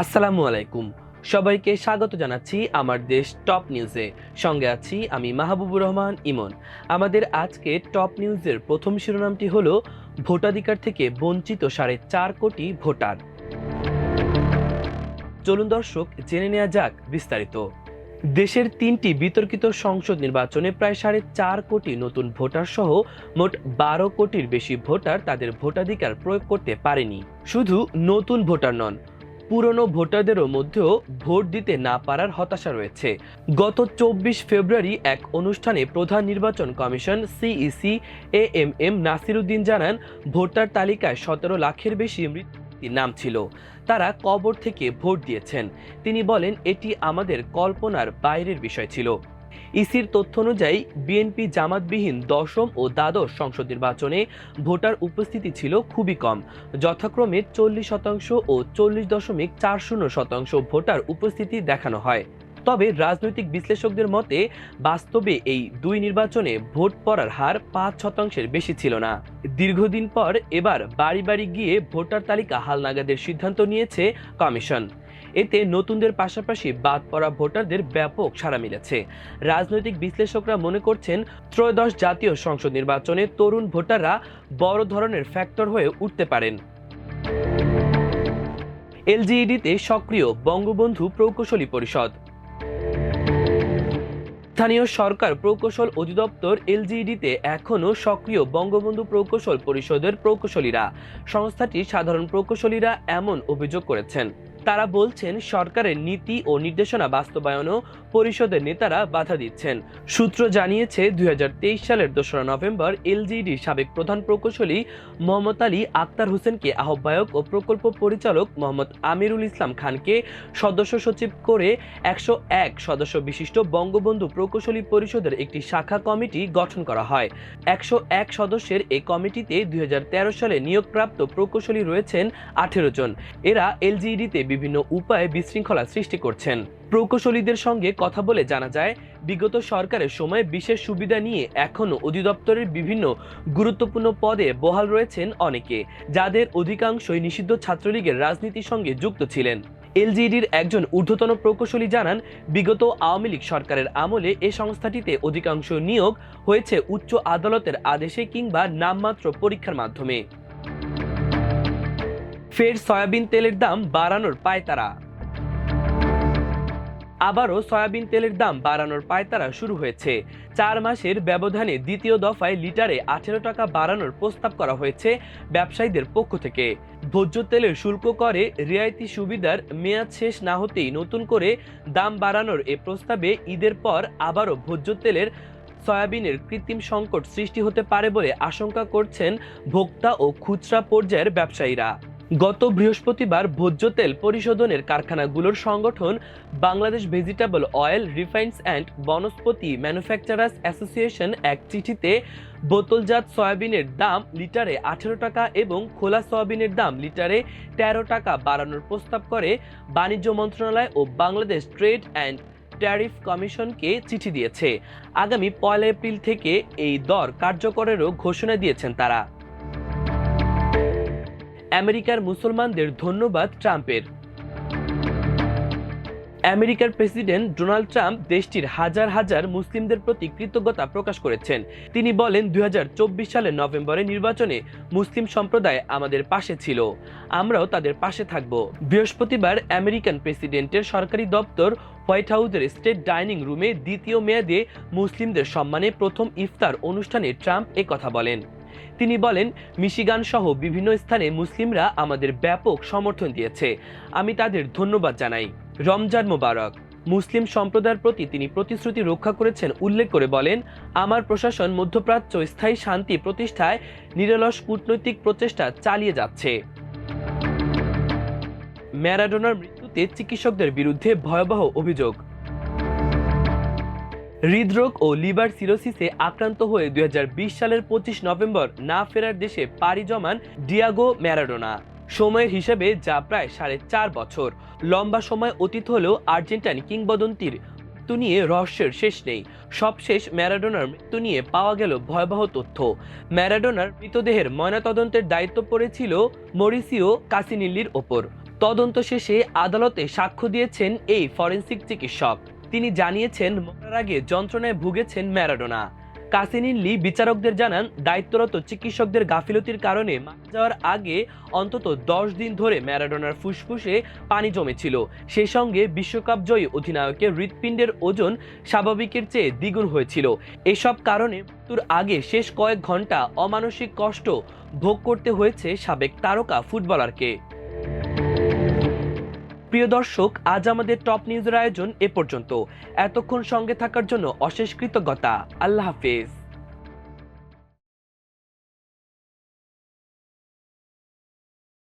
আসসালামু আলাইকুম। সবাইকে স্বাগত জানাচ্ছি আমার দেশ টপ নিউজে। সঙ্গে আছি আমি মাহবুবুর রহমান ইমন। আমাদের আজকে টপ নিউজের প্রথম শিরোনামটি হলো ভোটাধিকার থেকে বঞ্চিত 4.5 কোটি ভোটার। চলুন দর্শক জেনে নেওয়া যাক বিস্তারিত। দেশের 3টি বিতর্কিত সংসদ নির্বাচনে প্রায় 4.5 কোটি নতুন ভোটার সহ মোট 12 কোটির বেশি ভোটার তাদের ভোটাধিকার প্রয়োগ করতে পারেনি। শুধু নতুন ভোটার নন, পুরনো ভোটারদেরও মধ্যেও ভোট দিতে না পারার হতাশা রয়েছে। গত 24 ফেব্রুয়ারি এক অনুষ্ঠানে প্রধান নির্বাচন commission CEC AMM Nasir Uddin জানান, ভোটার তালিকায় 17 লাখের বেশি মৃতের নাম ছিল। তারা কবর থেকে ভোট দিয়েছেন। তিনি বলেন, এটি আমাদের কল্পনার বাইরের বিষয় ছিল। ইসির তথ্য অনুযায়ী বিএনপি জামাতবিহীন দশম ও দ্বাদশ সংসদ নির্বাচনে ভোটার উপস্থিতি ছিল খুবই কম, যথাক্রমে 40% ও 40.40% ভোটার উপস্থিতি দেখানো হয়। তবে রাজনৈতিক বিশ্লেষকদের মতে বাস্তবে এই দুই নির্বাচনে ভোট পড়ার হার 5% বেশি ছিল না। দীর্ঘদিন পর এবার বাড়ি বাড়ি গিয়ে ভোটার তালিকা হালনাগাদের সিদ্ধান্ত নিয়েছে কমিশন। এতে নতুনদের পাশাপাশি বাদ পড়া ভোটারদের ব্যাপক সাড়া মিলেছে। রাজনৈতিক বিশ্লেষকরা মনে করছেন, ত্রয়োদশ জাতীয় সংসদ নির্বাচনে তরুণ ভোটাররা বড় ধরনের ফ্যাক্টর হয়ে উঠতে পারেন। এলজিইডিতে সক্রিয় বঙ্গবন্ধু প্রকৌশলী পরিষদ। স্থানীয় সরকার প্রকৌশল অধিদপ্তর এলজিইডিতে এখনও সক্রিয় বঙ্গবন্ধু প্রকৌশল পরিষদের প্রকৌশলীরা। সংস্থাটির সাধারণ প্রকৌশলীরা এমন অভিযোগ করেছেন। তারা বলছেন, সরকারের নীতি ও নির্দেশনা বাস্তবায়নও পরিষদের নেতারা বাধা দিচ্ছেন। সূত্র জানিয়েছে, 2023 সালের 2রা নভেম্বর এলজিইডির সাবেক প্রধান প্রকৌশলী মোহাম্মদ আলী আক্তার হোসেনকে আহ্বায়ক ও প্রকল্প পরিচালক মোহাম্মদ আমিরুল ইসলাম খানকে সদস্য সচিব করে 101 সদস্য বিশিষ্ট বঙ্গবন্ধু প্রকৌশলী পরিষদের একটি শাখা কমিটি গঠন করা হয়। 101 সদস্যের এই কমিটিতে 2013 সালে নিয়োগপ্রাপ্ত প্রকৌশলী রয়েছেন 18 জন। এরা এলজিইডিতে বিভিন্ন উপায়ে বিশৃঙ্খলা সৃষ্টি করছেন। প্রকৌশলীদের সঙ্গে কথা বলে জানা যায়, বিগত সরকারের সময় বিশেষ সুবিধা নিয়ে এখনও অধিদপ্তরের বিভিন্ন গুরুত্বপূর্ণ পদে বহাল রয়েছেন অনেকে, যাদের অধিকাংশই নিষিদ্ধ ছাত্রলীগের রাজনীতির সঙ্গে যুক্ত ছিলেন। এলজিইডির একজন ঊর্ধ্বতন প্রকৌশলী জানান, বিগত আওয়ামী লীগ সরকারের আমলে এ সংস্থাটিতে অধিকাংশ নিয়োগ হয়েছে উচ্চ আদালতের আদেশে কিংবা নামমাত্র পরীক্ষার মাধ্যমে। ফের সয়াবিন তেলের দাম বাড়ানোর পায়তারা। আবারও সয়াবিন তেলের দাম বাড়ানোর পায়তারা শুরু হয়েছে। 4 মাসের ব্যবধানে দ্বিতীয় দফায় লিটারে 18 টাকা বাড়ানোর প্রস্তাব করা হয়েছে ব্যবসায়ীদের পক্ষ থেকে। ভোজ্য তেলের শুল্ক করে রিয়ায়তি সুবিধার মেয়াদ শেষ না হতেই নতুন করে দাম বাড়ানোর এ প্রস্তাবে ঈদের পর আবারও ভোজ্য তেলের সয়াবিনের কৃত্রিম সংকট সৃষ্টি হতে পারে বলে আশঙ্কা করছেন ভোক্তা ও খুচরা পর্যায়ের ব্যবসায়ীরা। গত বৃহস্পতিবার ভোজ্য তেল পরিশোধনের কারখানাগুলোর সংগঠন Bangladesh Vegetable Oil Refiners and Vanaspati Manufacturers Association এক চিঠিতে বোতলজাত সয়াবিনের দাম লিটারে 18 টাকা এবং খোলা সয়াবিনের দাম লিটারে 13 টাকা বাড়ানোর প্রস্তাব করে বাণিজ্য মন্ত্রণালয় ও বাংলাদেশ ট্রেড অ্যান্ড ট্যারিফ কমিশনকে চিঠি দিয়েছে। আগামী 1 এপ্রিল থেকে এই দর কার্যকরেরও ঘোষণা দিয়েছেন তারা। আমেরিকার মুসলমানদের ধন্যবাদ ট্রাম্পের। আমেরিকার প্রেসিডেন্ট ডোনাল্ড ট্রাম্প দেশটির হাজার হাজার মুসলিমদের প্রতি কৃতজ্ঞতা প্রকাশ করেছেন। তিনি বলেন, 2024 সালের নভেম্বরে নির্বাচনে মুসলিম সম্প্রদায় আমাদের পাশে ছিল, আমরাও তাদের পাশে থাকব। বৃহস্পতিবার আমেরিকান প্রেসিডেন্টের সরকারি দপ্তর হোয়াইট হাউসের স্টেট ডাইনিং রুমে দ্বিতীয় মেয়াদে মুসলিমদের সম্মানে প্রথম ইফতার অনুষ্ঠানে ট্রাম্প একথা বলেন। তিনি বলেন, মিশিগান সহ বিভিন্ন স্থানে মুসলিমরা আমাদের ব্যাপক সমর্থন দিয়েছে, আমি তাদের ধন্যবাদ জানাই। রমজান মোবারক। মুসলিম সম্প্রদায়ের প্রতি তিনি প্রতিশ্রুতি রক্ষা করেছেন উল্লেখ করে বলেন, আমার প্রশাসন মধ্যপ্রাচ্য স্থায়ী শান্তি প্রতিষ্ঠায় নিরলস কূটনৈতিক প্রচেষ্টা চালিয়ে যাচ্ছে। ম্যারাডোনার মৃত্যুতে চিকিৎসকদের বিরুদ্ধে ভয়াবহ অভিযোগ। হৃদরোগ ও লিভার সিরোসিসে আক্রান্ত হয়ে 2020 সালের 25 নভেম্বর না ফেরার দেশে পাড়ি জমান ডিয়াগো ম্যারাডোনা। সময়ের হিসেবে যা প্রায় 4.5 বছর। লম্বা সময় অতীত হলেও আর্জেন্টাইন কিংবদন্তির মৃত্যু নিয়ে রহস্যের শেষ নেই। সবশেষ ম্যারাডোনার মৃত্যু নিয়ে পাওয়া গেল ভয়াবহ তথ্য। ম্যারাডোনার মৃতদেহের ময়নাতদন্তের দায়িত্ব পড়েছিল মরিসিও কাসিনিল্লির ওপর। তদন্ত শেষে আদালতে সাক্ষ্য দিয়েছেন এই ফরেনসিক চিকিৎসক। তিনি জানিয়েছেন মরার আগে যন্ত্রণায় ভুগেছেন ম্যারাডোনা। কাসিনিল্লি বিচারকদের জানান, দায়িত্বরত চিকিৎসকদের গাফিলতির কারণে মারা যাওয়ার আগে অন্তত 10 দিন ধরে ম্যারাডোনার ফুসফুসে পানি জমেছিল। সেই সঙ্গে বিশ্বকাপ জয়ী অধিনায়কের হৃৎপিণ্ডের ওজন স্বাভাবিকের চেয়ে দ্বিগুণ হয়েছিল। এসব কারণে মৃত্যুর আগে শেষ কয়েক ঘন্টা অমানসিক কষ্ট ভোগ করতে হয়েছে সাবেক তারকা ফুটবলারকে। প্রিয় দর্শক, আজ আমাদের টপ নিউজের আয়োজন এ পর্যন্ত। এতক্ষণ সঙ্গে থাকার জন্য অশেষ কৃতজ্ঞতা। আল্লাহ হাফেজ।